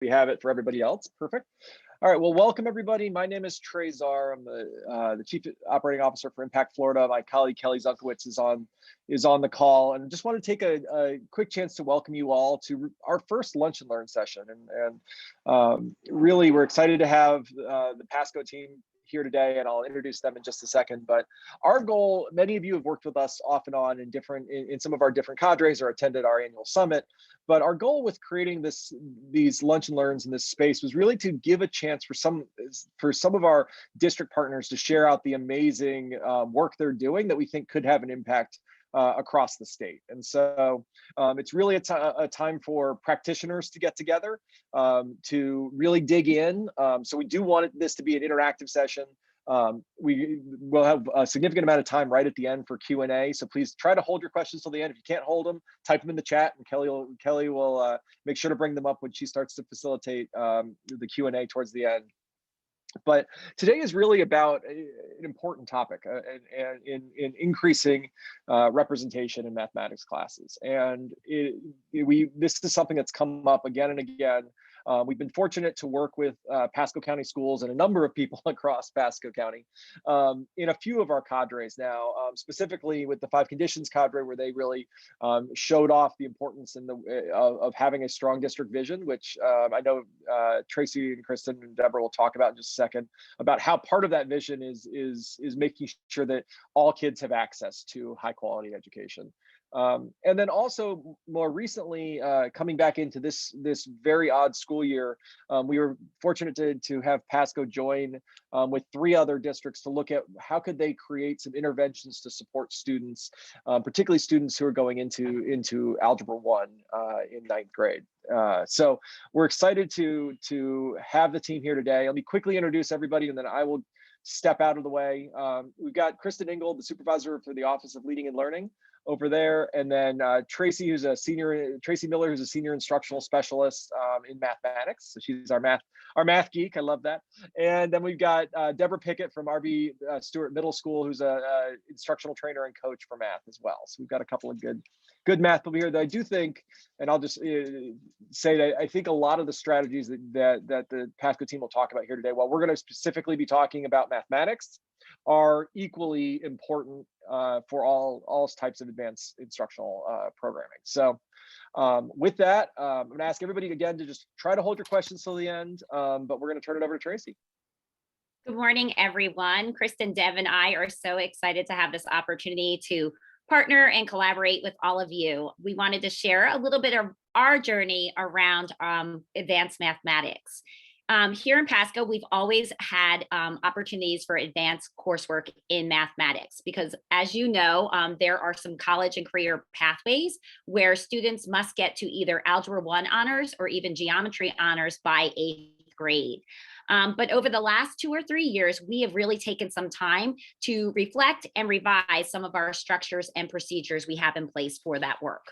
we have it for everybody else. Perfect. All right, well, welcome everybody. My name is Trey Czar. I'm the Chief Operating Officer for Impact Florida. My colleague Kelly Zunkowitz is on the call, and just want to take a quick chance to welcome you all to our first Lunch and Learn session. And really, we're excited to have the Pasco team here today, and I'll introduce them in just a second. But our goal, many of you have worked with us off and on in some of our different cadres or attended our annual summit. But our goal with creating these lunch and learns in this space was really to give a chance for some of our district partners to share out the amazing work they're doing that we think could have an impact across the state. And so it's really a time for practitioners to get together to really dig in. So we do want this to be an interactive session. We will have a significant amount of time right at the end for Q&A. So please try to hold your questions till the end. If you can't hold them, type them in the chat, and Kelly will make sure to bring them up when she starts to facilitate the Q&A towards the end. But today is really about an important topic in increasing representation in mathematics classes. And this is something that's come up again and again. We've been fortunate to work with Pasco County Schools and a number of people across Pasco County in a few of our cadres now, specifically with the 5 conditions cadre, where they really showed off the importance of having a strong district vision, which I know Tracy and Kristen and Deborah will talk about in just a second, about how part of that vision is making sure that all kids have access to high quality education. And then also more recently, coming back into this very odd school year, we were fortunate to have Pasco join with 3 other districts to look at how could they create some interventions to support students, particularly students who are going into Algebra 1 in 9th grade. So we're excited to have the team here today. Let me quickly introduce everybody, and then I will step out of the way. We've got Kristen Ingold, the supervisor for the Office of Leading and Learning, over there, and then Tracy Miller, who's a senior instructional specialist in mathematics. So she's our math geek. I love that. And then we've got Deborah Pickett from R.B. Stewart Middle School, who's a instructional trainer and coach for math as well. So we've got a couple of good math people here that I do think, and I'll just say that I think a lot of the strategies that the Pasco team will talk about here today, while we're going to specifically be talking about mathematics, are equally important for all types of advanced instructional programming. So with that, I'm going to ask everybody again to just try to hold your questions till the end, but we're going to turn it over to Tracy. Good morning, everyone. Kristen, Dev, and I are so excited to have this opportunity to partner and collaborate with all of you. We wanted to share a little bit of our journey around advanced mathematics. Here in Pasco, we've always had opportunities for advanced coursework in mathematics because, as you know, there are some college and career pathways where students must get to either Algebra 1 honors or even geometry honors by 8th grade. But over the last 2 or 3 years, we have really taken some time to reflect and revise some of our structures and procedures we have in place for that work.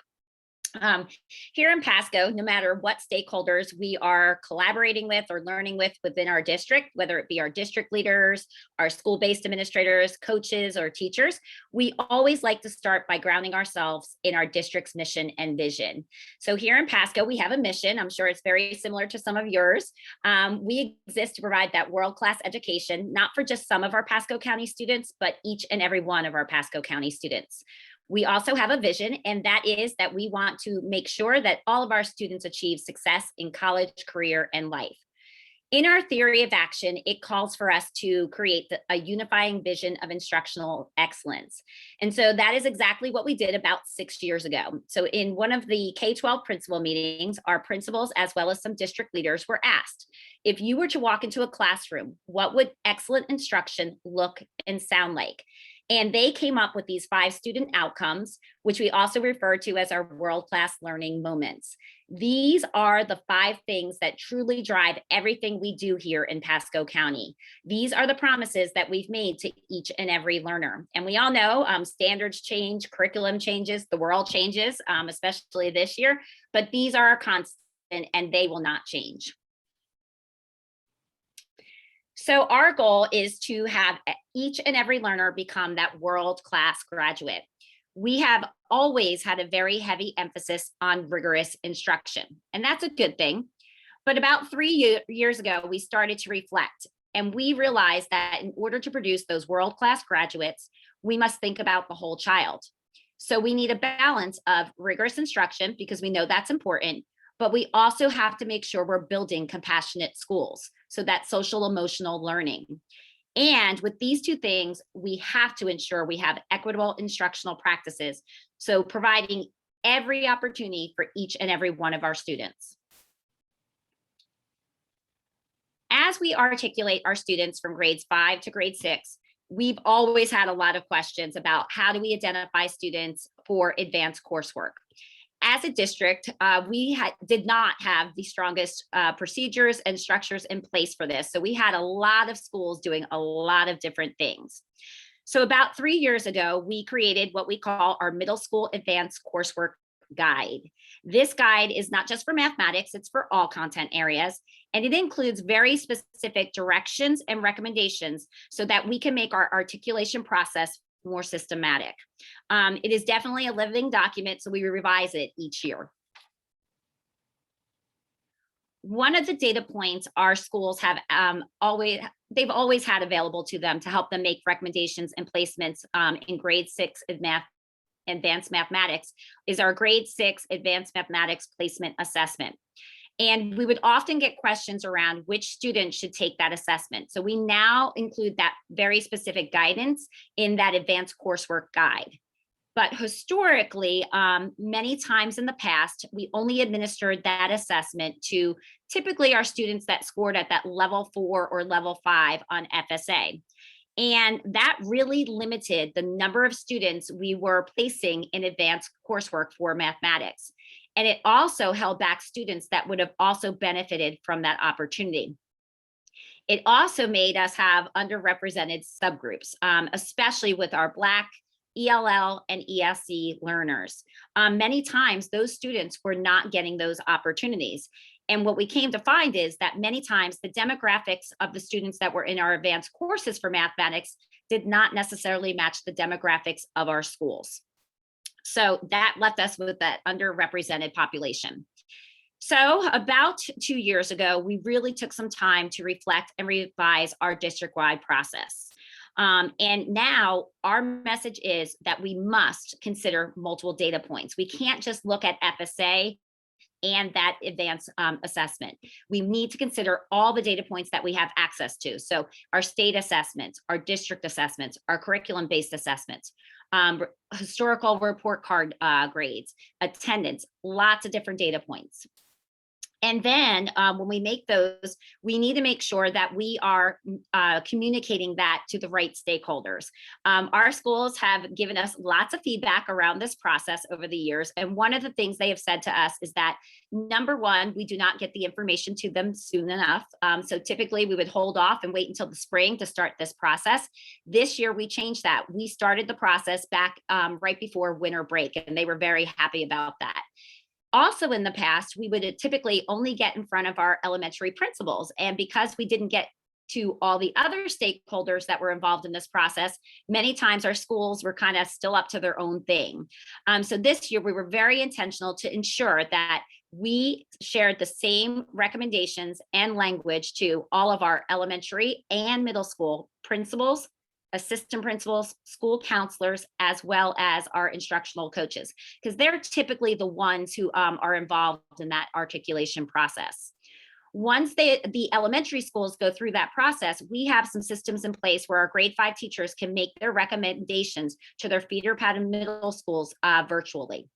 Here in Pasco, no matter what stakeholders we are collaborating with or learning with within our district, whether it be our district leaders, our school-based administrators, coaches, or teachers, we always like to start by grounding ourselves in our district's mission and vision. So here in Pasco, we have a mission. I'm sure it's very similar to some of yours. We exist to provide that world-class education, not for just some of our Pasco County students, but each and every one of our Pasco County students. We also have a vision, and that is that we want to make sure that all of our students achieve success in college, career, and life. In our theory of action, it calls for us to create a unifying vision of instructional excellence. And so that is exactly what we did about 6 years ago. So in one of the K-12 principal meetings, our principals, as well as some district leaders, were asked, if you were to walk into a classroom, what would excellent instruction look and sound like? And they came up with these 5 student outcomes, which we also refer to as our world-class learning moments. These are the 5 things that truly drive everything we do here in Pasco County. These are the promises that we've made to each and every learner. And we all know standards change, curriculum changes, the world changes, especially this year, but these are our constant and they will not change. So our goal is to have each and every learner become that world-class graduate. We have always had a very heavy emphasis on rigorous instruction, and that's a good thing. But about 3 years ago, we started to reflect, and we realized that in order to produce those world-class graduates, we must think about the whole child. So we need a balance of rigorous instruction because we know that's important, but we also have to make sure we're building compassionate schools. So that social emotional learning. And with these two things, we have to ensure we have equitable instructional practices. So providing every opportunity for each and every one of our students. As we articulate our students from grades 5 to grade 6, we've always had a lot of questions about how do we identify students for advanced coursework. As a district, we did not have the strongest procedures and structures in place for this. So we had a lot of schools doing a lot of different things. So about 3 years ago, we created what we call our middle school advanced coursework guide. This guide is not just for mathematics, it's for all content areas. And it includes very specific directions and recommendations so that we can make our articulation process more systematic. It is definitely a living document, so we revise it each year. One of the data points our schools have they've always had available to them to help them make recommendations and placements in grade 6 advanced mathematics is our grade 6 advanced mathematics placement assessment. And we would often get questions around which student should take that assessment. So we now include that very specific guidance in that advanced coursework guide. But historically, many times in the past, we only administered that assessment to typically our students that scored at that level 4 or level 5 on FSA. And that really limited the number of students we were placing in advanced coursework for mathematics. And it also held back students that would have also benefited from that opportunity. It also made us have underrepresented subgroups, especially with our Black, ELL, and ESC learners. Many times those students were not getting those opportunities. And what we came to find is that many times the demographics of the students that were in our advanced courses for mathematics did not necessarily match the demographics of our schools. So that left us with that underrepresented population. So about 2 years ago, we really took some time to reflect and revise our district-wide process. And now our message is that we must consider multiple data points. We can't just look at FSA and that advanced assessment. We need to consider all the data points that we have access to. So our state assessments, our district assessments, our curriculum-based assessments, historical report card grades, attendance, lots of different data points. And then when we make those, we need to make sure that we are communicating that to the right stakeholders. Our schools have given us lots of feedback around this process over the years. And one of the things they have said to us is that, number one, we do not get the information to them soon enough. So typically we would hold off and wait until the spring to start this process. This year we changed that. We started the process back right before winter break, and they were very happy about that. Also in the past, we would typically only get in front of our elementary principals. And because we didn't get to all the other stakeholders that were involved in this process, many times our schools were kind of still up to their own thing. So this year we were very intentional to ensure that we shared the same recommendations and language to all of our elementary and middle school principals, assistant principals, school counselors, as well as our instructional coaches, because they're typically the ones who are involved in that articulation process. Once the elementary schools go through that process, we have some systems in place where our grade 5 teachers can make their recommendations to their feeder pattern middle schools virtually.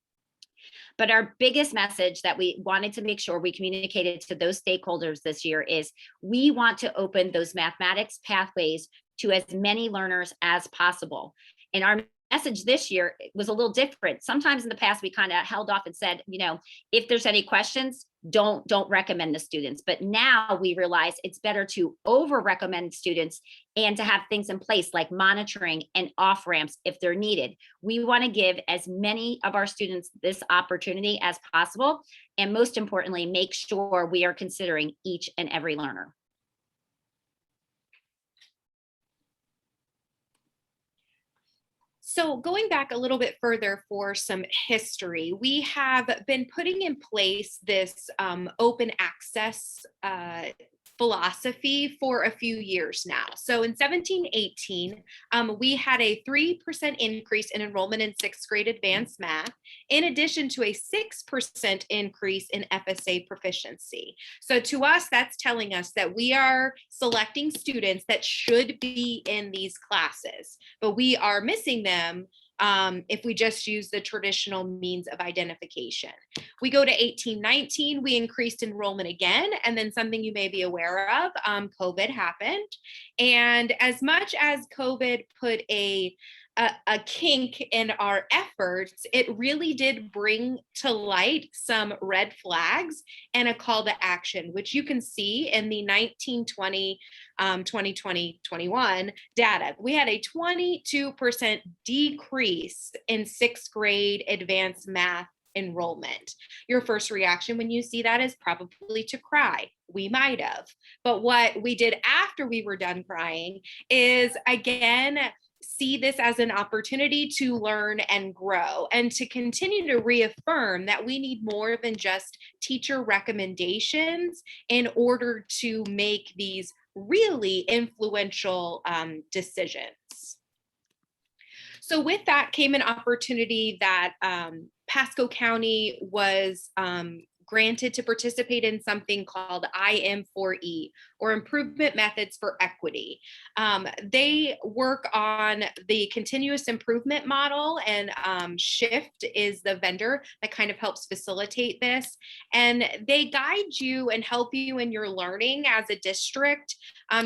But our biggest message that we wanted to make sure we communicated to those stakeholders this year is we want to open those mathematics pathways to as many learners as possible. And our message this year was a little different. Sometimes in the past, we kind of held off and said, you know, if there's any questions, don't recommend the students. But now we realize it's better to over recommend students and to have things in place like monitoring and off ramps if they're needed. We want to give as many of our students this opportunity as possible. And most importantly, make sure we are considering each and every learner. So going back a little bit further for some history, we have been putting in place this open access philosophy for a few years now. So in 1718, we had a 3% increase in enrollment in sixth grade advanced math, in addition to a 6% increase in FSA proficiency. So to us, that's telling us that we are selecting students that should be in these classes, but we are missing them if we just use the traditional means of identification. We go to 1819, we increased enrollment again, and then something you may be aware of, COVID happened. And as much as COVID put a kink in our efforts, it really did bring to light some red flags and a call to action, which you can see in the 1920, 2020, 21 data. We had a 22% decrease in sixth grade advanced math enrollment. Your first reaction when you see that is probably to cry. We might have. But what we did after we were done crying is, again, see this as an opportunity to learn and grow, and to continue to reaffirm that we need more than just teacher recommendations in order to make these really influential decisions. So with that came an opportunity that Pasco County was granted to participate in something called IM4E, or Improvement Methods for Equity. They work on the continuous improvement model, and Shift is the vendor that kind of helps facilitate this. And they guide you and help you in your learning as a district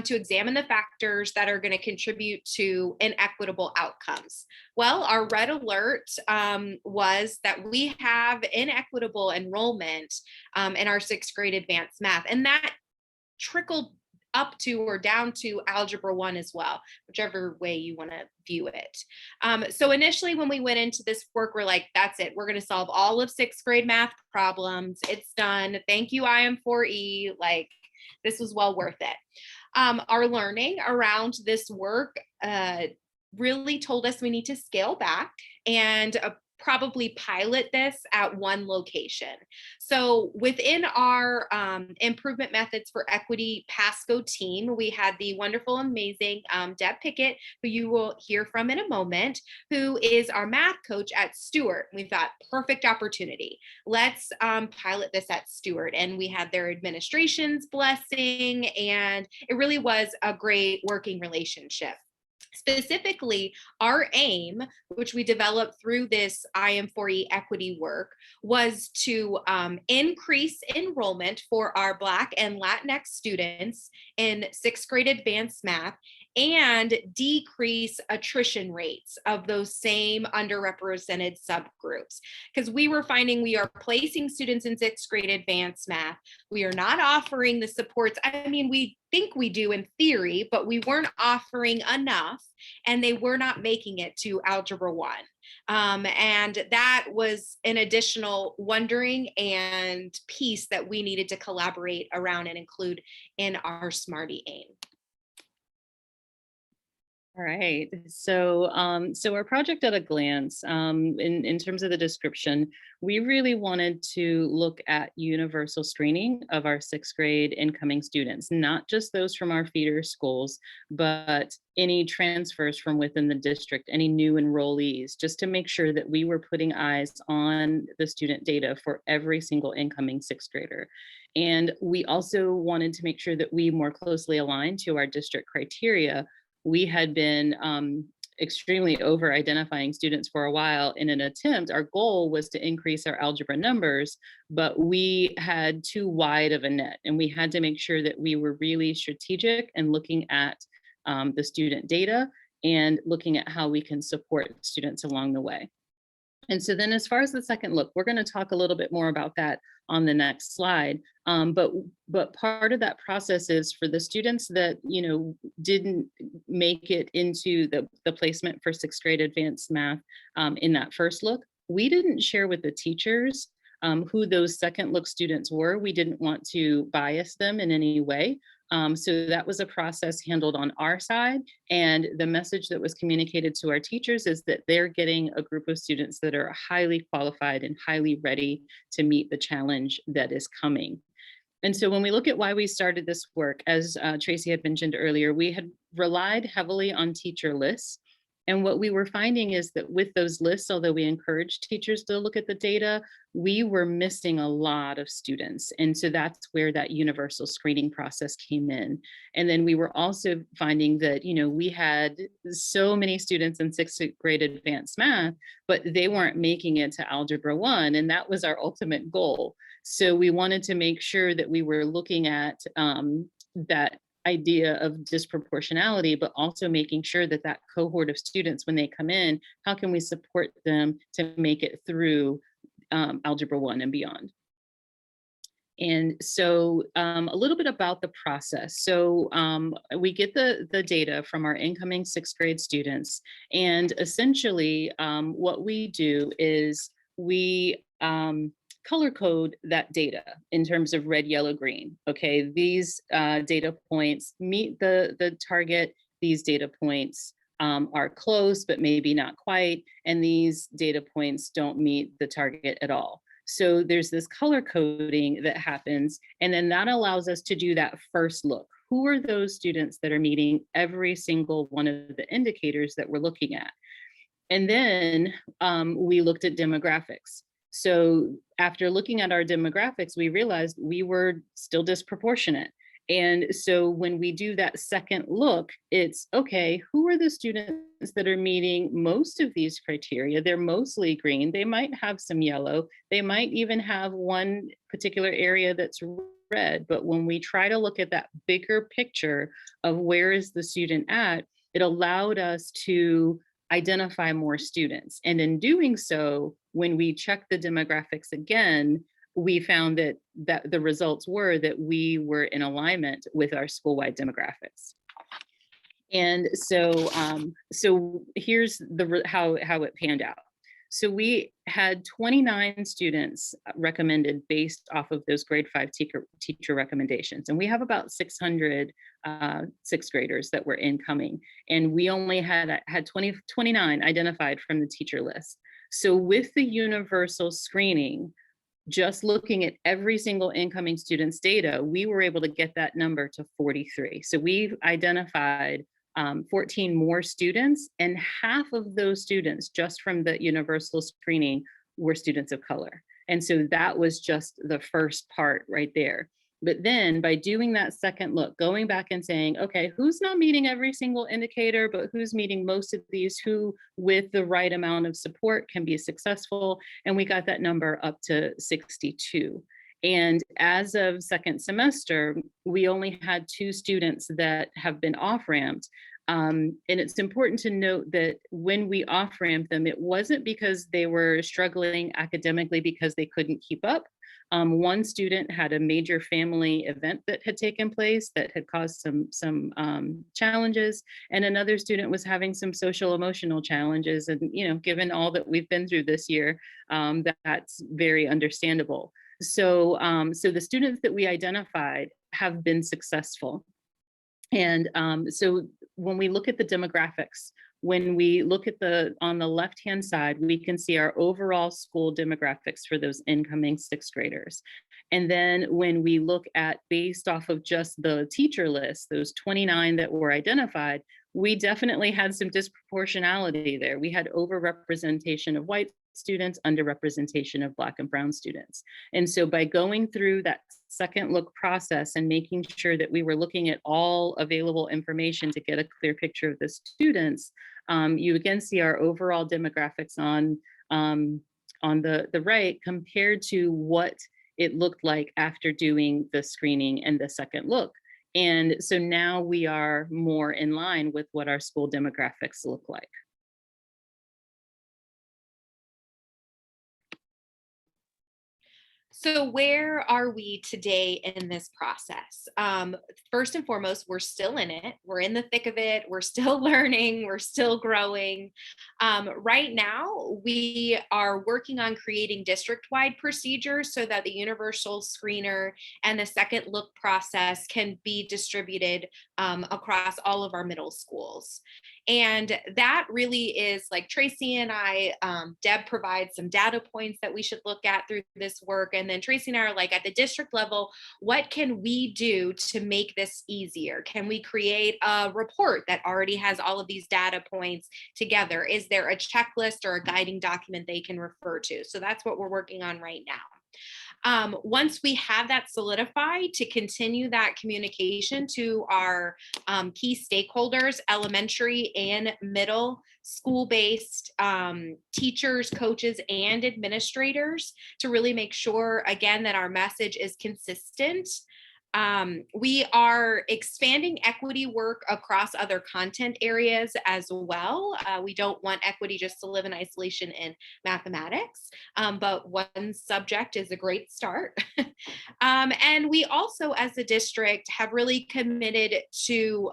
to examine the factors that are going to contribute to inequitable outcomes. Well, our red alert was that we have inequitable enrollment in our sixth grade advanced math, and that trickled up to or down to Algebra 1 as well, whichever way you want to view it. So initially when we went into this work, we're like, that's it. We're going to solve all of sixth grade math problems. It's done. Thank you, IM4E. Like, this was well worth it. Our learning around this work really told us we need to scale back and probably pilot this at one location. So within our Improvement Methods for Equity Pasco team, we had the wonderful, amazing Deb Pickett, who you will hear from in a moment, who is our math coach at Stewart. We thought, perfect opportunity. Let's pilot this at Stewart. And we had their administration's blessing, and it really was a great working relationship. Specifically, our aim, which we developed through this IM4E equity work, was to increase enrollment for our Black and Latinx students in sixth grade advanced math, and decrease attrition rates of those same underrepresented subgroups. Because we were finding we are placing students in sixth grade advanced math. We are not offering the supports. I mean, we think we do in theory, but we weren't offering enough, and they were not making it to Algebra 1. And that was an additional wondering and piece that we needed to collaborate around and include in our Smarty aim. All right, so our project at a glance, in terms of the description, we really wanted to look at universal screening of our sixth grade incoming students, not just those from our feeder schools, but any transfers from within the district, any new enrollees, just to make sure that we were putting eyes on the student data for every single incoming sixth grader. And we also wanted to make sure that we more closely aligned to our district criteria. We had been extremely over identifying students for a while in an attempt. Our goal was to increase our algebra numbers, but we had too wide of a net, and we had to make sure that we were really strategic and looking at the student data and looking at how we can support students along the way. And so then as far as the second look, we're going to talk a little bit more about that on the next slide. But part of that process is for the students that, you know, didn't make it into the placement for sixth grade advanced math in that first look, we didn't share with the teachers who those second look students were. We didn't want to bias them in any way. So that was a process handled on our side. And the message that was communicated to our teachers is that they're getting a group of students that are highly qualified and highly ready to meet the challenge that is coming. And so when we look at why we started this work, as Tracy had mentioned earlier, we had relied heavily on teacher lists. And what we were finding is that with those lists, although we encouraged teachers to look at the data, we were missing a lot of students. And so that's where that universal screening process came in. And then we were also finding that, we had so many students in sixth grade advanced math, but they weren't making it to Algebra 1. And that was our ultimate goal. So we wanted to make sure that we were looking at that idea of disproportionality, but also making sure that that cohort of students, when they come in, how can we support them to make it through Algebra 1 and beyond? And so a little bit about the process. So we get the data from our incoming sixth grade students. And essentially what we do is we color code that data in terms of red, yellow, green. Okay, these data points meet the target. These data points are close, but maybe not quite. And these data points don't meet the target at all. So there's this color coding that happens, and then that allows us to do that first look. Who are those students that are meeting every single one of the indicators that we're looking at? And then we looked at demographics. So after looking at our demographics, we realized we were still disproportionate. And so when we do that second look, it's okay, who are the students that are meeting most of these criteria? They're mostly green. They might have some yellow. They might even have one particular area that's red. But when we try to look at that bigger picture of where is the student at, it allowed us to identify more students. And in doing so, when we checked the demographics again, we found that the results were that we were in alignment with our school-wide demographics. And so, so here's how it panned out. So we had 29 students recommended based off of those grade 5 teacher recommendations. And we have about 600 sixth graders that were incoming. And we only had 29 identified from the teacher list. So with the universal screening, just looking at every single incoming student's data, we were able to get that number to 43. So we've identified 14 more students, and half of those students just from the universal screening were students of color. And so that was just the first part right there. But then by doing that second look, going back and saying, okay, who's not meeting every single indicator, but who's meeting most of these, who with the right amount of support can be successful. And we got that number up to 62. And as of second semester, we only had 2 students that have been off-ramped. And it's important to note that when we off-ramped them, it wasn't because they were struggling academically because they couldn't keep up. One student had a major family event that had taken place that had caused some challenges, and another student was having some social emotional challenges. And given all that we've been through this year, that's very understandable. So, so the students that we identified have been successful. And so when we look at the demographics, when we look at on the left-hand side, we can see our overall school demographics for those incoming sixth graders. And then when we look at based off of just the teacher list, those 29 that were identified, we definitely had some disproportionality there. We had overrepresentation of white students, underrepresentation of Black and Brown students. And so by going through that second look process and making sure that we were looking at all available information to get a clear picture of the students, you again see our overall demographics on the right compared to what it looked like after doing the screening and the second look. And so now we are more in line with what our school demographics look like. So where are we today in this process? First and foremost, we're still in it. We're in the thick of it. We're still learning. We're still growing. Right now, we are working on creating district-wide procedures so that the universal screener and the second look process can be distributed across all of our middle schools. And that really is like Tracy and I, Deb provides some data points that we should look at through this work. And then Tracy and I are like, at the district level, what can we do to make this easier? Can we create a report that already has all of these data points together? Is there a checklist or a guiding document they can refer to? So that's what we're working on right now. Once we have that solidified, to continue that communication to our key stakeholders, elementary and middle school-based teachers, coaches, and administrators, to really make sure, again, that our message is consistent. We are expanding equity work across other content areas as well. We don't want equity just to live in isolation in mathematics, but one subject is a great start. And we also, as a district, have really committed to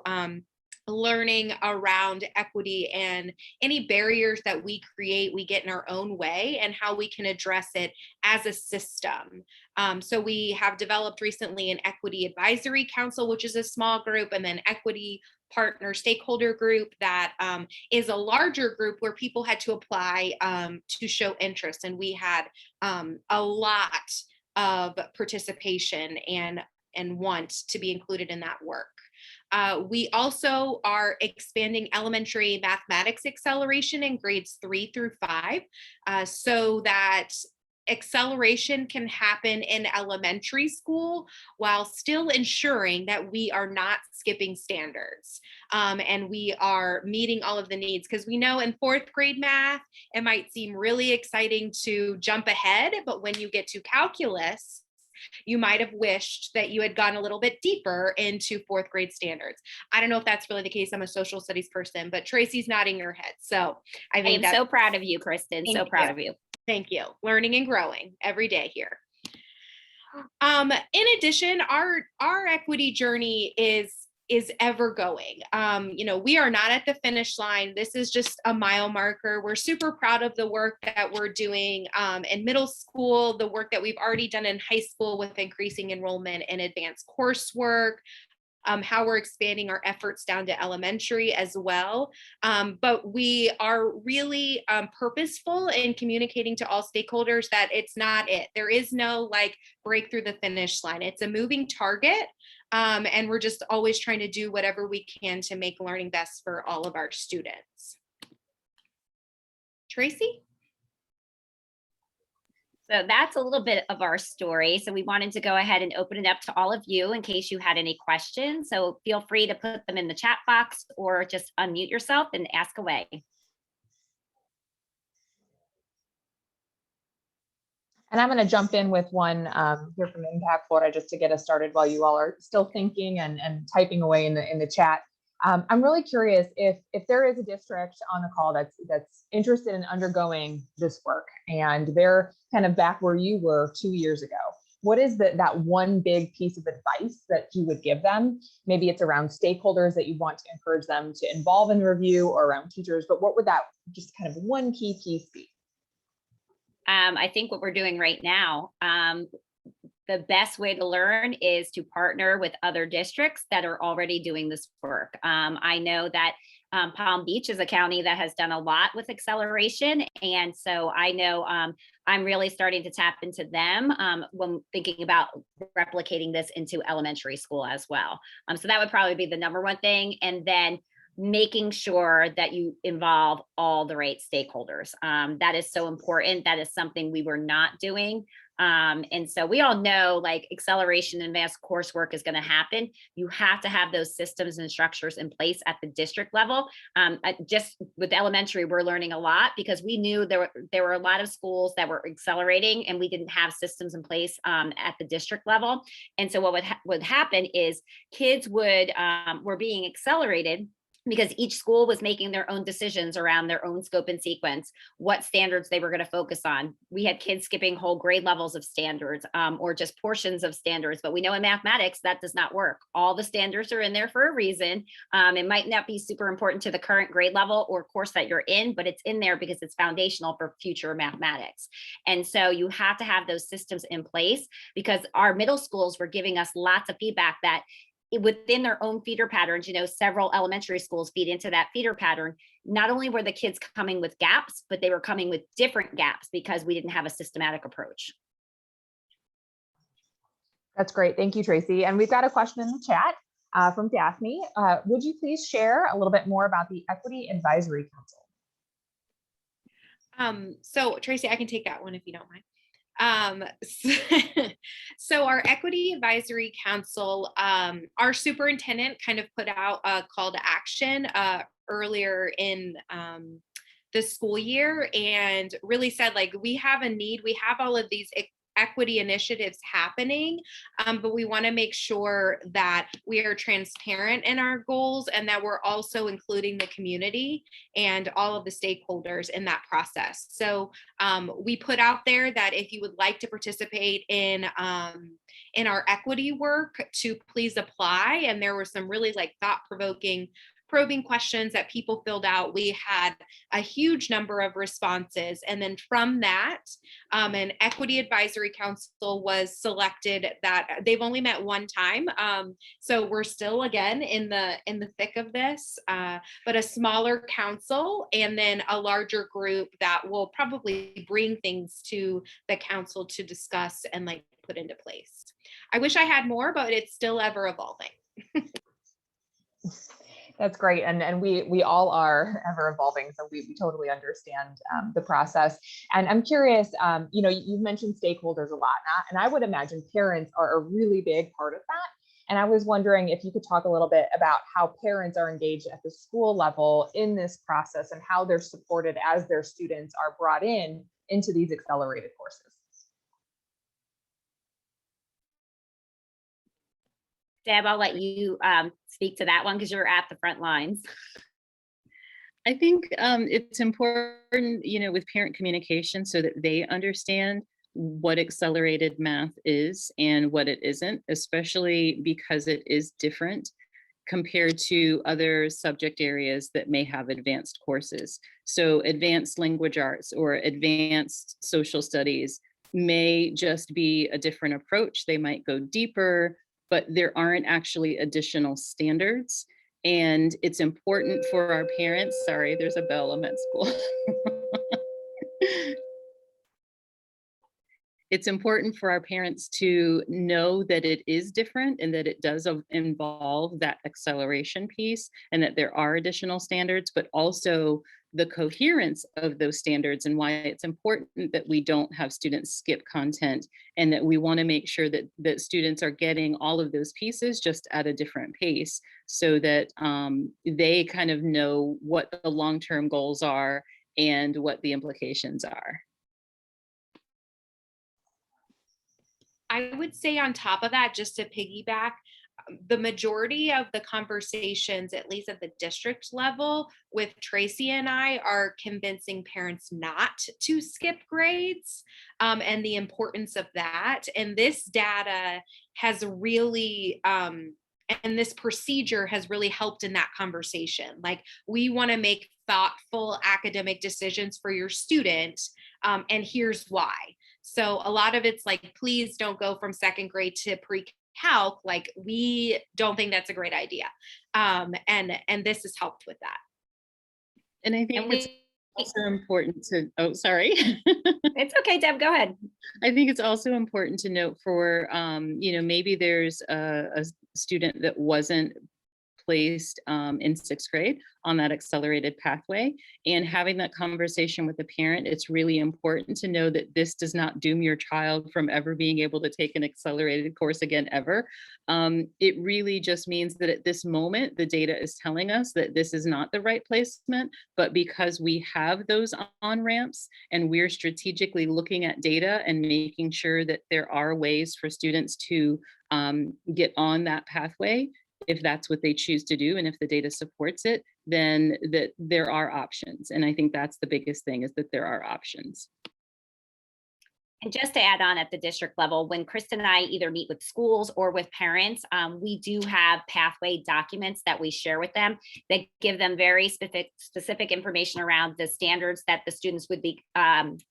learning around equity and any barriers that we create, we get in our own way, and how we can address it as a system. So we have developed recently an equity advisory council, which is a small group, and then equity partner stakeholder group that is a larger group where people had to apply to show interest. And we had a lot of participation and want to be included in that work. We also are expanding elementary mathematics acceleration in grades 3 through 5 so that acceleration can happen in elementary school while still ensuring that we are not skipping standards and we are meeting all of the needs. Because we know in 4th grade math, it might seem really exciting to jump ahead, but when you get to calculus, you might have wished that you had gone a little bit deeper into 4th grade standards. I don't know if that's really the case. I'm a social studies person, but Tracy's nodding her head. So I think I'm so proud of you, Kristen. So proud of you. Thank you. Learning and growing every day here. In addition, our equity journey is ever going. We are not at the finish line. This is just a mile marker. We're super proud of the work that we're doing in middle school, the work that we've already done in high school with increasing enrollment and advanced coursework, how we're expanding our efforts down to elementary as well. But we are really purposeful in communicating to all stakeholders that it's not it. There is no like break through the finish line. It's a moving target. And we're just always trying to do whatever we can to make learning best for all of our students. Tracy? So that's a little bit of our story. So we wanted to go ahead and open it up to all of you in case you had any questions. So feel free to put them in the chat box or just unmute yourself and ask away. And I'm going to jump in with one here from Impact Florida just to get us started while you all are still thinking and typing away in the chat. I'm really curious if there is a district on the call that's interested in undergoing this work and they're kind of back where you were 2 years ago. What is that one big piece of advice that you would give them? Maybe it's around stakeholders that you want to encourage them to involve in the review or around teachers, but what would that just kind of one key piece be? I think what we're doing right now, the best way to learn is to partner with other districts that are already doing this work. I know that Palm Beach is a county that has done a lot with acceleration. And so I know I'm really starting to tap into them when thinking about replicating this into elementary school as well. So that would probably be the number one thing. And then making sure that you involve all the right stakeholders. That is so important. That is something we were not doing. And so we all know like acceleration and advanced coursework is going to happen. You have to have those systems and structures in place at the district level. Just with elementary, we're learning a lot because we knew there were a lot of schools that were accelerating and we didn't have systems in place at the district level. And so what would happen is kids were being accelerated. because each school was making their own decisions around their own scope and sequence, what standards they were going to focus on. We had kids skipping whole grade levels of standards or just portions of standards, but we know in mathematics that does not work. All the standards are in there for a reason. It might not be super important to the current grade level or course that you're in, but it's in there because it's foundational for future mathematics. And so you have to have those systems in place, because our middle schools were giving us lots of feedback that within their own feeder patterns, several elementary schools feed into that feeder pattern. Not only were the kids coming with gaps, but they were coming with different gaps because we didn't have a systematic approach. That's great. Thank you, Tracy. And we've got a question in the chat from Daphne. Would you please share a little bit more about the Equity Advisory Council? So Tracy, I can take that one if you don't mind. So our Equity Advisory Council, our superintendent kind of put out a call to action earlier in the school year, and really said, like, we have a need, we have all of these equity initiatives happening, but we want to make sure that we are transparent in our goals and that we're also including the community and all of the stakeholders in that process. So we put out there that if you would like to participate in our equity work, to please apply. And there were some really thought-provoking probing questions that people filled out. We had a huge number of responses. And then from that, an Equity Advisory Council was selected. That they've only met one time. So we're still, again, in the thick of this, but a smaller council and then a larger group that will probably bring things to the council to discuss and put into place. I wish I had more, but it's still ever evolving. That's great. And we all are ever evolving. So we totally understand the process. And I'm curious, you've mentioned stakeholders a lot, and I would imagine parents are a really big part of that. And I was wondering if you could talk a little bit about how parents are engaged at the school level in this process and how they're supported as their students are brought into these accelerated courses. Deb, I'll let you speak to that one because you're at the front lines. I think it's important, with parent communication so that they understand what accelerated math is and what it isn't, especially because it is different compared to other subject areas that may have advanced courses. So advanced language arts or advanced social studies may just be a different approach. They might go deeper, but there aren't actually additional standards. And it's important for our parents. Sorry, there's a bell. I'm at school. It's important for our parents to know that it is different and that it does involve that acceleration piece and that there are additional standards, but also the coherence of those standards and why it's important that we don't have students skip content, and that we want to make sure that students are getting all of those pieces just at a different pace, so that they kind of know what the long-term goals are and what the implications are. I would say on top of that, just to piggyback, the majority of the conversations, at least at the district level, with Tracy and I, are convincing parents not to skip grades and the importance of that. And this data has really, and this procedure has really helped in that conversation. We want to make thoughtful academic decisions for your student, and here's why. So a lot of it's please don't go from second grade to pre-calc. We don't think that's a great idea. And this has helped with that. And I think it's also important to, oh, sorry. It's okay, Deb, go ahead. I think it's also important to note for, maybe there's a student that wasn't placed in sixth grade on that accelerated pathway, and having that conversation with the parent, it's really important to know that this does not doom your child from ever being able to take an accelerated course again, ever. It really just means that at this moment, the data is telling us that this is not the right placement, but because we have those on-ramps and we're strategically looking at data and making sure that there are ways for students to get on that pathway, if that's what they choose to do, and if the data supports it, then that there are options. And I think that's the biggest thing, is that there are options. And just to add on, at the district level, when Kristen and I either meet with schools or with parents, we do have pathway documents that we share with them that give them very specific information around the standards that the students would be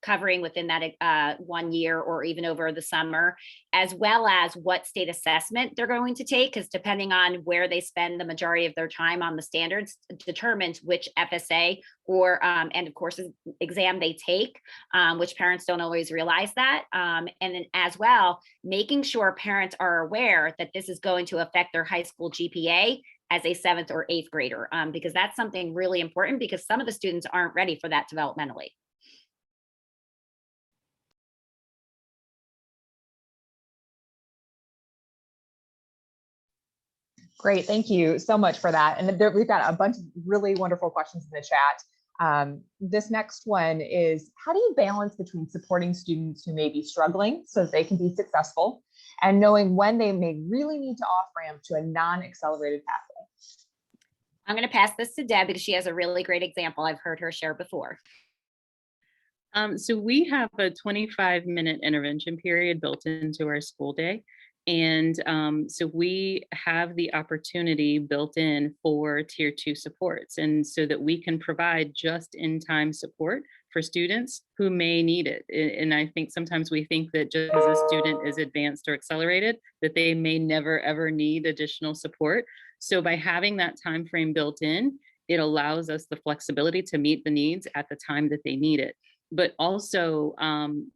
covering within that 1 year or even over the summer, as well as what state assessment they're going to take, because depending on where they spend the majority of their time on the standards determines which FSA or end of course exam they take, which parents don't always realize that. And then as well, making sure parents are aware that this is going to affect their high school GPA as a 7th or 8th grader, because that's something really important, because some of the students aren't ready for that developmentally. Great, thank you so much for that. And there, we've got a bunch of really wonderful questions in the chat. This next one is, how do you balance between supporting students who may be struggling so that they can be successful, and knowing when they may really need to off-ramp to a non-accelerated pathway? I'm going to pass this to Deb because she has a really great example I've heard her share before. So we have a 25-minute intervention period built into our school day. And so we have the opportunity built in for tier 2 supports, and so that we can provide just in time support for students who may need it. And I think sometimes we think that just because a student is advanced or accelerated, that they may never ever need additional support. So by having that time frame built in, it allows us the flexibility to meet the needs at the time that they need it. But also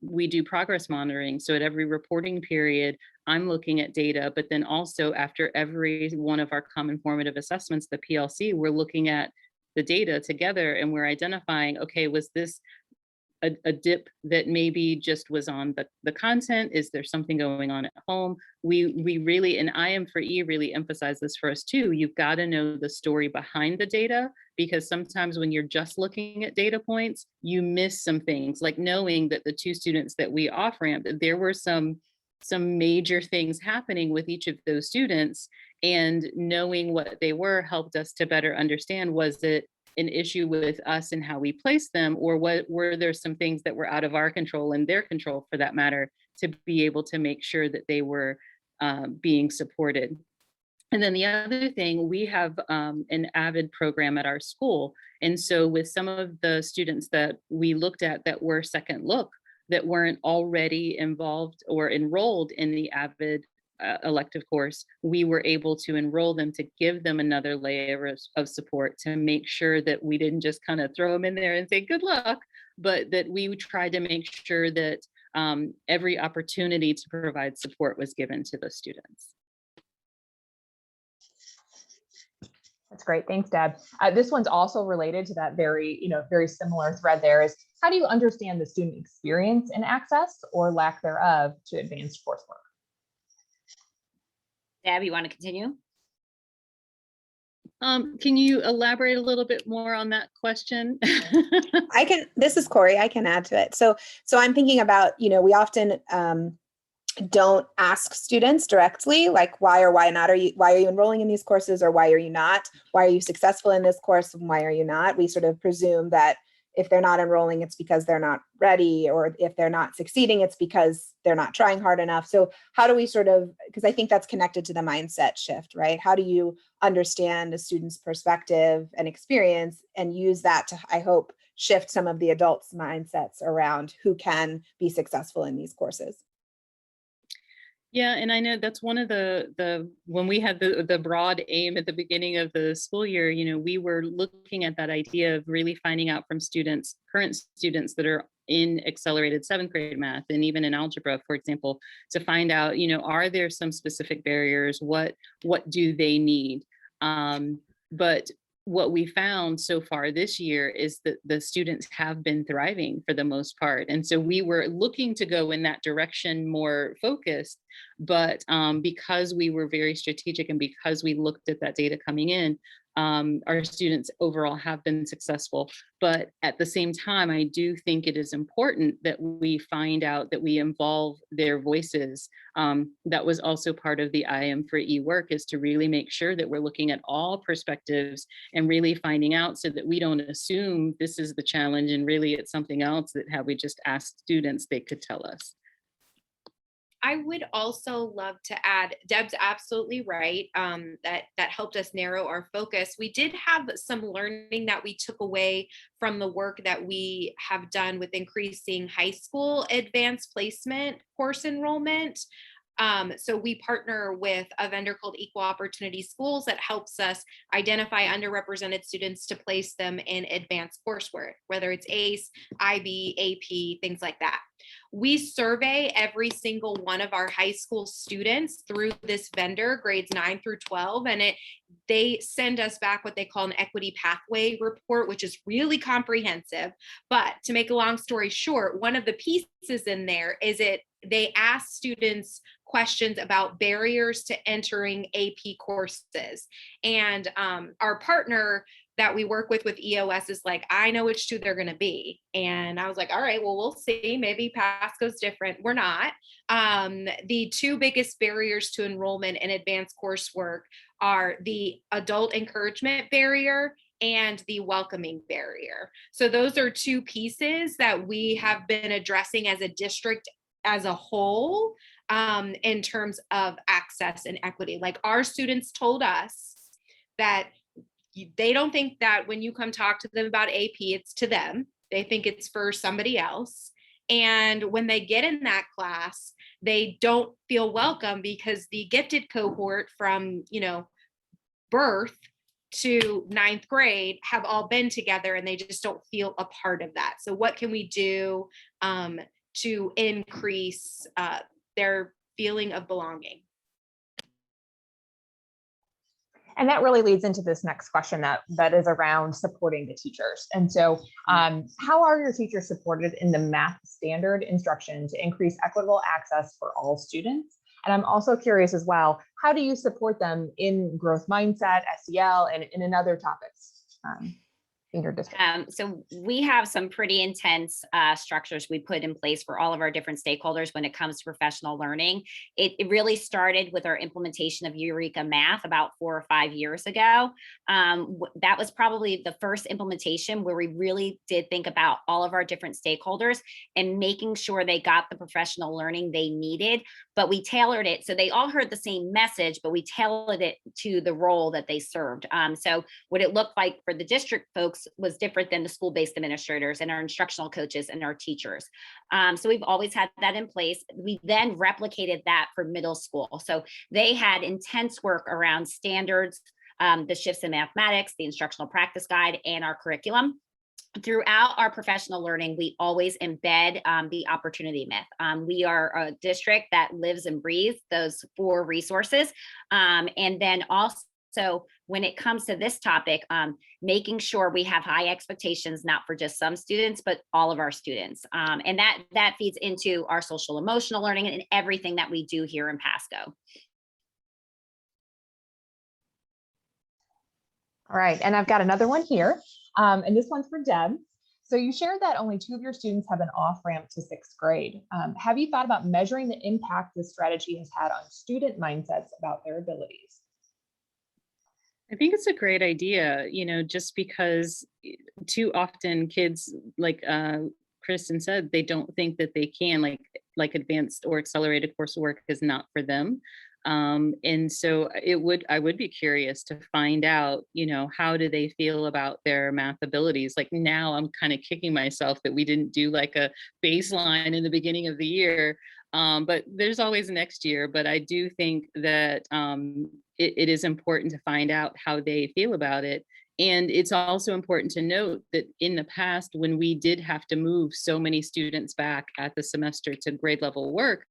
we do progress monitoring. So at every reporting period, I'm looking at data, but then also after every one of our common formative assessments, the PLC, we're looking at the data together and we're identifying, okay, was this a dip that maybe just was on the content? Is there something going on at home? We really, and IM4E really emphasize this for us too, you've got to know the story behind the data, because sometimes when you're just looking at data points, you miss some things, like knowing that the 2 students that we off-ramped, there were some major things happening with each of those students, and knowing what they were helped us to better understand, was it an issue with us and how we placed them, or what were there some things that were out of our control and their control for that matter, to be able to make sure that they were being supported. And then the other thing, we have an AVID program at our school. And so with some of the students that we looked at that were second look, that weren't already involved or enrolled in the AVID elective course, we were able to enroll them to give them another layer of support, to make sure that we didn't just kind of throw them in there and say good luck, but that we tried to make sure that every opportunity to provide support was given to the students. That's great. Thanks, Deb. This one's also related to that very similar thread there, is how do you understand the student experience and access or lack thereof to advanced coursework? Deb, you want to continue? Can you elaborate a little bit more on that question? I can, this is Corey, I can add to it. So I'm thinking about, we often don't ask students directly, like why or why not why are you enrolling in these courses, or why are you not? Why are you successful in this course and why are you not? We sort of presume that if they're not enrolling, it's because they're not ready, or if they're not succeeding, it's because they're not trying hard enough. So how do we sort of, because I think that's connected to the mindset shift, right? How do you understand a student's perspective and experience and use that to, I hope, shift some of the adults' mindsets around who can be successful in these courses? Yeah, and I know that's one of the when we had the broad aim at the beginning of the school year, we were looking at that idea of really finding out from students, current students that are in accelerated 7th grade math and even in algebra, for example, to find out, are there some specific barriers? What do they need? But what we found so far this year is that the students have been thriving for the most part. And so we were looking to go in that direction more focused, but because we were very strategic and because we looked at that data coming in, our students overall have been successful. But at the same time, I do think it is important that we find out that we involve their voices. That was also part of the I Am for E work, is to really make sure that we're looking at all perspectives and really finding out, so that we don't assume this is the challenge and really it's something else, that had we just asked students, they could tell us. I would also love to add, Deb's absolutely right, that helped us narrow our focus. We did have some learning that we took away from the work that we have done with increasing high school advanced placement course enrollment. So we partner with a vendor called Equal Opportunity Schools that helps us identify underrepresented students to place them in advanced coursework, whether it's ACE, IB, AP, things like that. We survey every single one of our high school students through this vendor, grades 9 through 12, and they send us back what they call an equity pathway report, which is really comprehensive. But to make a long story short, one of the pieces in there is they ask students questions about barriers to entering AP courses. And our partner that we work with EOS is like, I know which two they're going to be. And I was like, all right, well, we'll see. Maybe Pasco's different. We're not. The two biggest barriers to enrollment in advanced coursework are the adult encouragement barrier and the welcoming barrier. So those are two pieces that we have been addressing as a district as a whole, in terms of access and equity. Like, our students told us that they don't think that when you come talk to them about AP, it's to them. They think it's for somebody else. And when they get in that class, they don't feel welcome, because the gifted cohort from, birth to 9th grade have all been together, and they just don't feel a part of that. So what can we do to increase their feeling of belonging? And that really leads into this next question that is around supporting the teachers. And so how are your teachers supported in the math standard instruction to increase equitable access for all students? And I'm also curious as well, how do you support them in growth mindset, SEL, and in other topics in your district? So we have some pretty intense structures we put in place for all of our different stakeholders when it comes to professional learning. It really started with our implementation of Eureka Math about 4 or 5 years ago. That was probably the first implementation where we really did think about all of our different stakeholders and making sure they got the professional learning they needed, but we tailored it so they all heard the same message, but we tailored it to the role that they served. So what it looked like for the district folks was different than the school-based administrators and our instructional coaches and our teachers. So we've always had that in place. We then replicated that for middle school. So they had intense work around standards, the shifts in mathematics, the instructional practice guide, and our curriculum. Throughout our professional learning, we always embed the opportunity myth. We are a district that lives and breathes those 4 resources. And then also, when it comes to this topic, making sure we have high expectations, not for just some students, but all of our students. And that feeds into our social emotional learning and everything that we do here in Pasco. All right, and I've got another one here, and this one's for Deb. So you shared that only 2 of your students have an off-ramp to 6th grade. Have you thought about measuring the impact this strategy has had on student mindsets about their abilities? I think it's a great idea, just because too often kids, like Kristen said, they don't think that they can, like advanced or accelerated coursework is not for them. And so I would be curious to find out, how do they feel about their math abilities? Like, now I'm kind of kicking myself that we didn't do like a baseline in the beginning of the year. But there's always next year. But I do think that it is important to find out how they feel about it. And it's also important to note that in the past, when we did have to move so many students back at the semester to grade level work,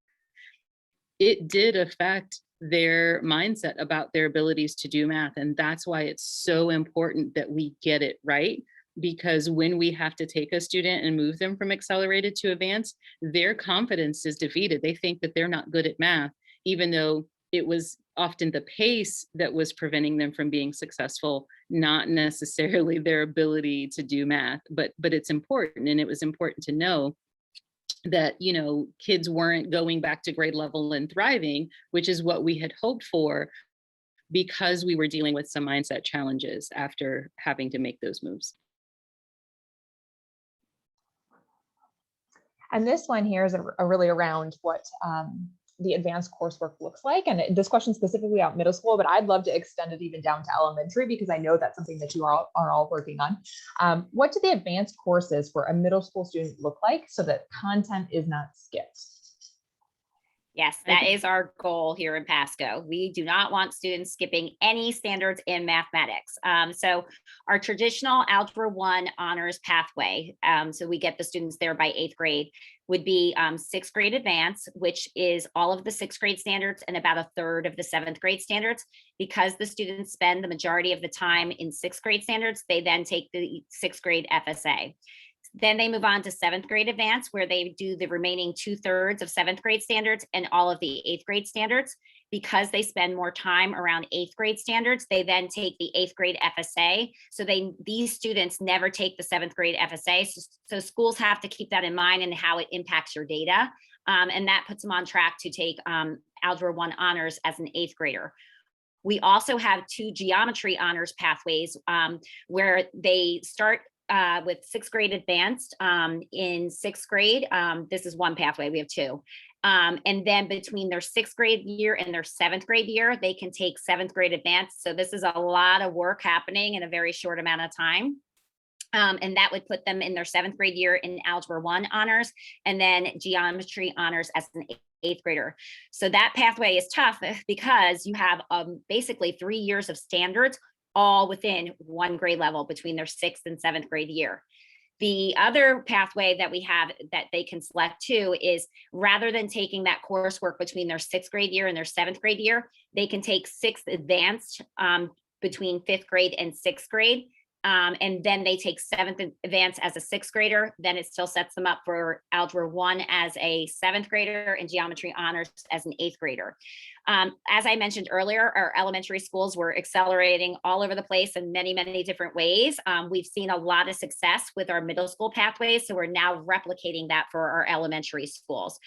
it did affect their mindset about their abilities to do math. And that's why it's so important that we get it right. Because when we have to take a student and move them from accelerated to advanced, their confidence is defeated. They think that they're not good at math, even though it was often the pace that was preventing them from being successful, not necessarily their ability to do math. But it's important, and it was important to know that, you know, kids weren't going back to grade level and thriving, which is what we had hoped for, because we were dealing with some mindset challenges after having to make those moves. And this one here is a really around what the advanced coursework looks like. And this question specifically about middle school, but I'd love to extend it even down to elementary, because I know that's something that you are all working on. What do the advanced courses for a middle school student look like so that content is not skipped? Yes, that is our goal here in Pasco. We do not want students skipping any standards in mathematics. So our traditional Algebra 1 honors pathway, so we get the students there by 8th grade, would be 6th grade advance, which is all of the 6th grade standards and about a third of the 7th grade standards. Because the students spend the majority of the time in 6th grade standards, they then take the 6th grade FSA. Then they move on to 7th grade advance, where they do the remaining 2/3 of 7th grade standards and all of the 8th grade standards. Because they spend more time around 8th grade standards, they then take the 8th grade FSA. So these students never take the 7th grade FSA. So schools have to keep that in mind and how it impacts your data. And that puts them on track to take Algebra 1 honors as an 8th grader. We also have 2 geometry honors pathways where they start with 6th grade advanced in 6th grade. This is one pathway, we have 2. And then between their 6th grade year and their 7th grade year, they can take 7th grade advanced. So this is a lot of work happening in a very short amount of time. And that would put them in their 7th grade year in Algebra 1 honors, and then geometry honors as an 8th grader. So that pathway is tough because you have basically 3 years of standards all within one grade level between their 6th and 7th grade year. The other pathway that we have that they can select too is, rather than taking that coursework between their 6th grade year and their 7th grade year, they can take 6th advanced between 5th grade and 6th grade. And then they take 7th advance as a 6th grader. Then it still sets them up for Algebra 1 as a 7th grader and geometry honors as an 8th grader. As I mentioned earlier, our elementary schools were accelerating all over the place in many, many different ways. We've seen a lot of success with our middle school pathways, so we're now replicating that for our elementary schools.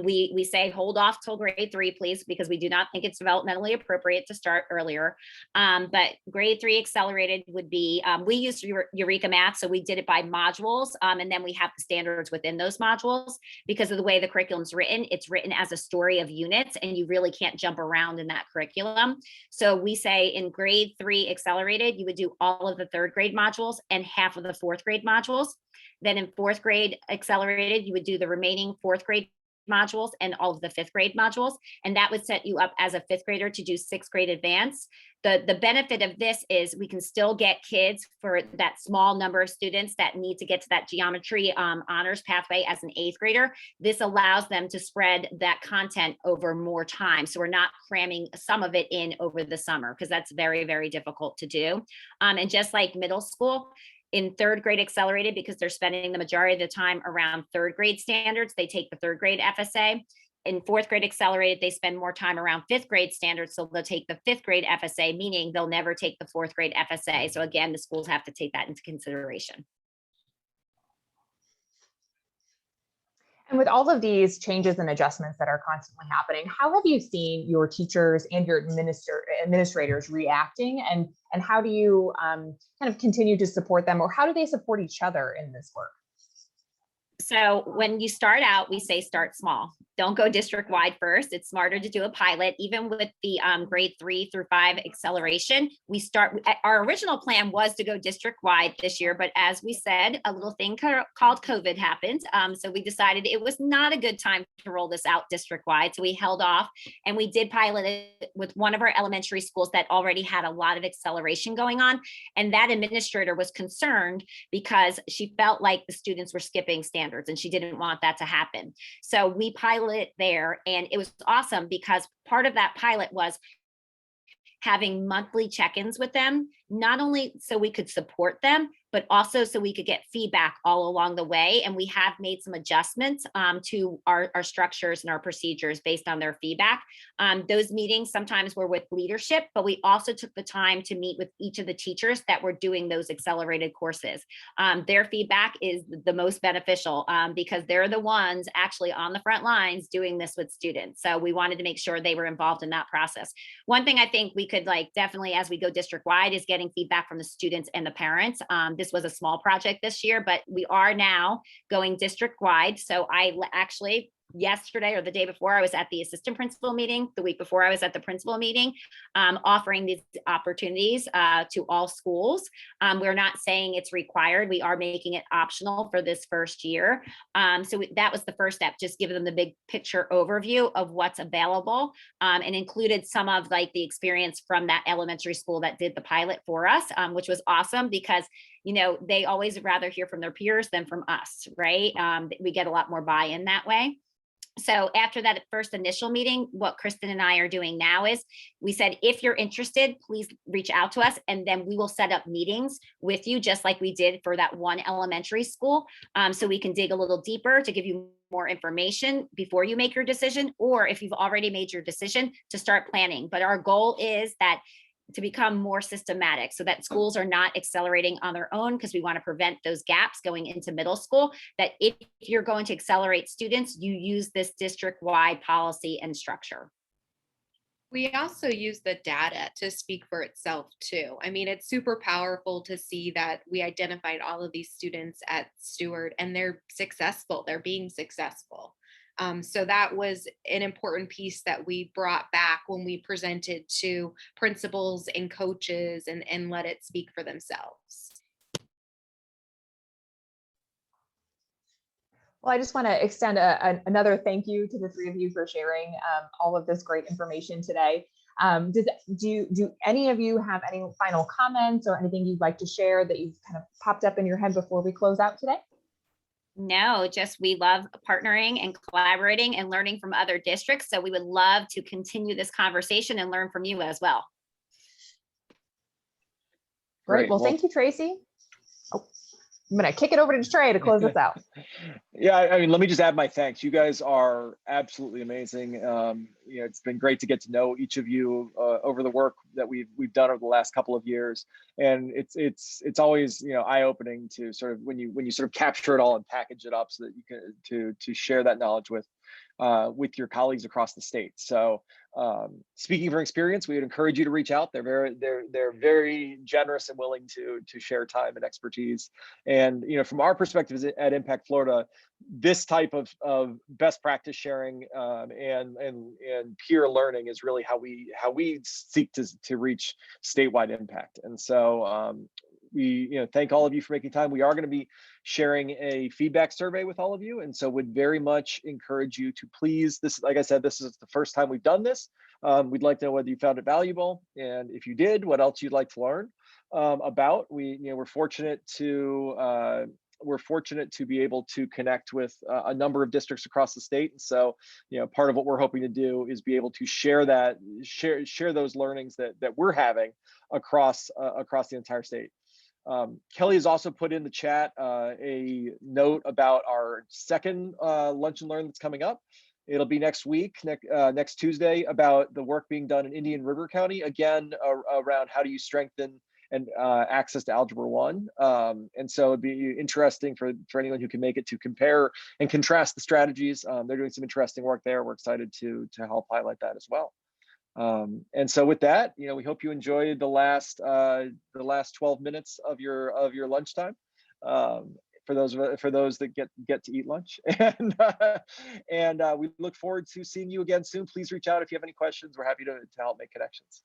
We say hold off till grade 3, please, because we do not think it's developmentally appropriate to start earlier. But grade 3 accelerated would be, we used Eureka Math, so we did it by modules, and then we have the standards within those modules. Because of the way the curriculum's written, it's written as a story of units, and you really can't jump around in that curriculum. So we say in grade 3 accelerated, you would do all of the 3rd grade modules and half of the 4th grade modules. Then in 4th grade accelerated, you would do the remaining 4th grade modules and all of the 5th grade modules. And that would set you up as a 5th grader to do 6th grade advance. The benefit of this is we can still get kids, for that small number of students that need to get to that geometry honors pathway as an 8th grader. This allows them to spread that content over more time. So we're not cramming some of it in over the summer, because that's very, very difficult to do. And just like middle school, in 3rd grade accelerated, because they're spending the majority of the time around 3rd grade standards, they take the 3rd grade FSA. In 4th grade accelerated, they spend more time around 5th grade standards, so they'll take the 5th grade FSA, meaning they'll never take the 4th grade FSA. So again, the schools have to take that into consideration. And with all of these changes and adjustments that are constantly happening, how have you seen your teachers and your administrators reacting, and how do you kind of continue to support them, or how do they support each other in this work? So when you start out, we say start small. Don't go district wide first. It's smarter to do a pilot. Even with the grade 3 through 5 acceleration, our original plan was to go district wide this year, but as we said, a little thing called COVID happened. So we decided it was not a good time to roll this out district wide. So we held off, and we did pilot it with one of our elementary schools that already had a lot of acceleration going on. And that administrator was concerned because she felt like the students were skipping standards, and she didn't want that to happen. So we piloted there, and it was awesome because part of that pilot was having monthly check-ins with them, not only so we could support them, but also so we could get feedback all along the way. And we have made some adjustments to our structures and our procedures based on their feedback. Those meetings sometimes were with leadership, but we also took the time to meet with each of the teachers that were doing those accelerated courses. Their feedback is the most beneficial because they're the ones actually on the front lines doing this with students. So we wanted to make sure they were involved in that process. One thing I think we could definitely, as we go district wide, is getting feedback from the students and the parents. This was a small project this year, but we are now going district wide. So I actually, yesterday or the day before, I was at the assistant principal meeting. The week before, I was at the principal meeting, offering these opportunities to all schools. We're not saying it's required. We are making it optional for this first year. So that was the first step, just give them the big picture overview of what's available, and included some of the experience from that elementary school that did the pilot for us, which was awesome because they always rather hear from their peers than from us, right? We get a lot more buy-in that way. So after that first initial meeting, what Kristen and I are doing now is we said, if you're interested, please reach out to us, and then we will set up meetings with you, just like we did for that one elementary school. So we can dig a little deeper to give you more information before you make your decision, or if you've already made your decision, to start planning. But our goal is that to become more systematic so that schools are not accelerating on their own, because we want to prevent those gaps going into middle school, that if you're going to accelerate students, you use this district-wide policy and structure. We also use the data to speak for itself too. I mean, it's super powerful to see that we identified all of these students at Stewart and they're successful, they're being successful. So that was an important piece that we brought back when we presented to principals and coaches and let it speak for themselves. Well, I just want to extend another thank you to the three of you for sharing all of this great information today. Do any of you have any final comments or anything you'd like to share that you've kind of popped up in your head before we close out today? No, just we love partnering and collaborating and learning from other districts. So we would love to continue this conversation and learn from you as well. Great. Well, thank you, Tracy. Oh, I'm going to kick it over to Trey to close this out. Yeah, I mean, let me just add my thanks. You guys are absolutely amazing. It's been great to get to know each of you over the work that we've done over the last couple of years, and it's always eye-opening to sort of when you sort of capture it all and package it up so that you can to share that knowledge with your colleagues across the state. So speaking from experience, we would encourage you to reach out. They're very generous and willing to share time and expertise. And from our perspective at Impact Florida, this type of best practice sharing and peer learning is really how we seek to reach statewide impact. And so we thank all of you for making time. We are going to be sharing a feedback survey with all of you, and so would very much encourage you to please, like I said, this is the first time we've done this. We'd like to know whether you found it valuable, and if you did, what else you'd like to learn about. We're fortunate to be able to connect with a number of districts across the state, and so part of what we're hoping to do is be able to share those learnings that we're having across the entire state. Kelly has also put in the chat a note about our second Lunch and Learn that's coming up. It'll be next week, next Tuesday, about the work being done in Indian River County, again, around how do you strengthen and access to Algebra 1. And so it'd be interesting for anyone who can make it to compare and contrast the strategies. They're doing some interesting work there. We're excited to help highlight that as well. And so with that, we hope you enjoyed the last 12 minutes of your lunchtime. For those that get to eat lunch, and we look forward to seeing you again soon. Please reach out if you have any questions. We're happy to help make connections.